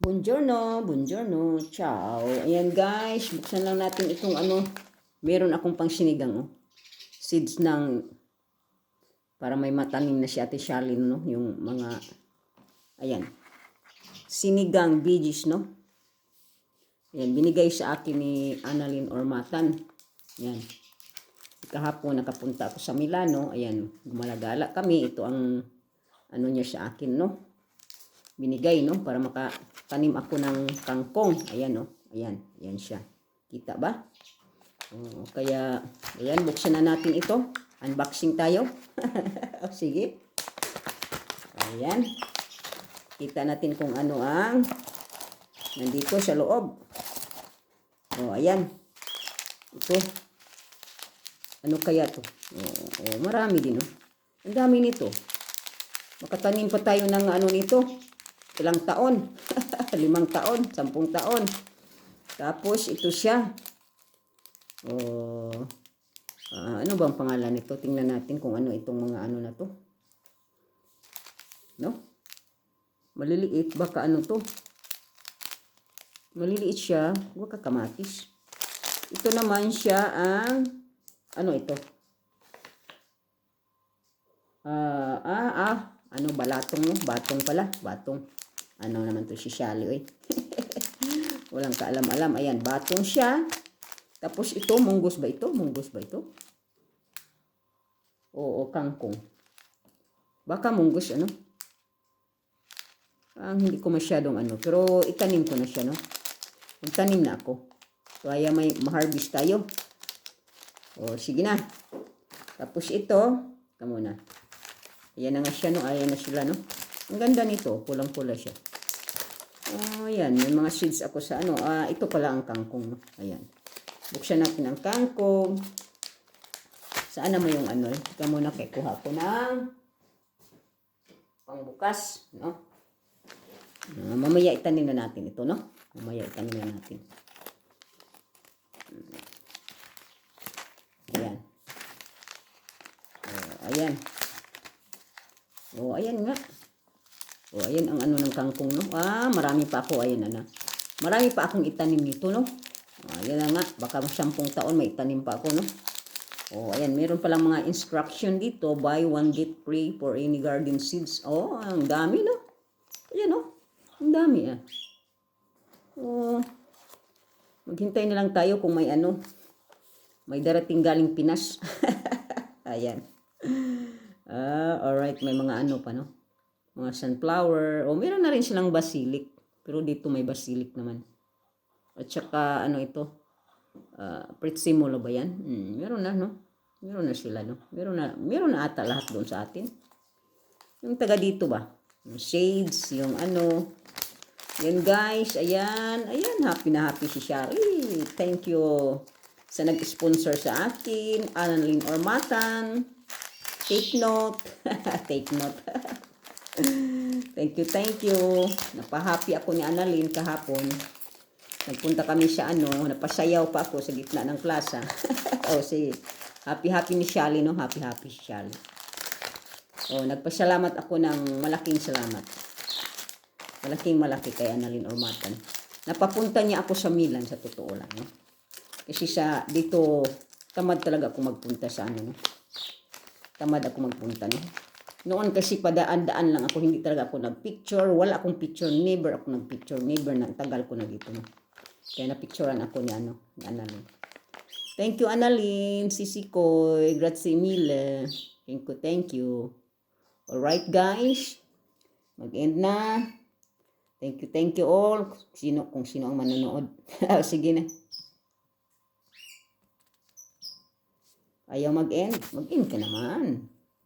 Buongiorno, buongiorno, ciao. Ayan guys, buksan lang natin itong meron akong pang sinigang, seeds ng, para may matanim na si Ate Charlene, no? Yung mga, ayan, sinigang veggies, no? Ayan, binigay sa akin ni Annalyn Ormatan. Ayan. Kahapon nakapunta ako sa Milano, ayan, gumalagala kami. Ito ang, niya sa akin, no? Binigay, no? Para makatanim ako ng kangkong. Ayan, no? Ayan, ayan siya. Kita ba? Kaya, ayan, buksan na natin ito. Unboxing tayo. Sige. Ayan. Kita natin kung ano ang nandito sa loob. Ayan. Ito. Ano kaya to? Marami din, no? Ang dami nito. Makatanim pa tayo ng nito. Ilang taon? 5 taon, 10 taon. Tapos ito siya. Ano bang pangalan nito? Tingnan natin kung ano itong mga na to. No? Maliliit. Baka ano to? Maliliit siya. Baka kamatis. Ito naman siya ang ano ito? Balatong, no? Batong pala. Batong. Ano naman to si Shally, oy. Walang kaalam-alam. Ayan, batong siya. Tapos ito, munggos ba ito? Munggos ba ito? Oo, kangkong. Baka munggos, ano? Hindi ko masyadong pero itanim ko na siya, no? Magtanim na ako. Kaya may ma-harvest tayo. Sige na. Tapos ito, ito muna. Ayan na nga siya, no? Ayan na sila, no? Ang ganda nito. Pulang-pula siya. Ayan. May mga seeds ako sa ito pala ang kangkong, no? Ayan. Buksan natin ang kangkong. Saan naman yung Ika muna kay kuha ko ng pangbukas, no? Mamaya itanim na natin ito, no? Mamaya itanim na natin. Ayan. Ayan. Ayan nga. Ayan ang ng kangkong, no? Marami pa ako. Ayan, marami pa akong itanim nito, no? Ayan na nga. Baka 10 taon may itanim pa ako, no? Ayan. Meron palang mga instruction dito. Buy 1 get free for any garden seeds. Ang dami, no? Ayan, no? Ang dami, maghintay na lang tayo kung may may darating galing Pinas. Ayan. Alright. May mga pa, no? Mga sunflower. Meron na rin silang basilic. Pero dito may basilic naman. At saka, ito? Prezzemolo ba yan? Meron na, no? Meron na sila, no? Meron na ata lahat doon sa atin. Yung taga dito ba? Yung shades, yung yan guys, ayan. Ayan, happy na happy si Shari. Thank you sa nag-sponsor sa akin. Annalyn Ormatan. Take note. Take note. Thank you. Napahappy ako ni Annalyn kahapon. Nagpunta kami sa napasayaw pa ako sa gitna ng plaza. Sige. Happy ni Shally, no? Happy si Shally. Nagpasalamat ako ng malaking salamat. Malaki kay Annalyn Ormatan. Napapunta niya ako sa Milan, sa totoo lang, no? Kasi dito, tamad talaga ako magpunta sa no? Tamad ako magpunta, no? Noon kasi padaan-daan lang ako, hindi talaga ako nagpicture. Wala akong picture, never ako nagpicture. Never na, tagal ko na dito, no? Kaya napicturean ako ni Annalyn. Thank you, Annalyn. Sisi ko. Grazie mille. Thank you. Alright, guys. Mag-end na. Thank you all. Kung sino ang manonood. Sige na. Ayaw mag-end. Mag-end ka naman.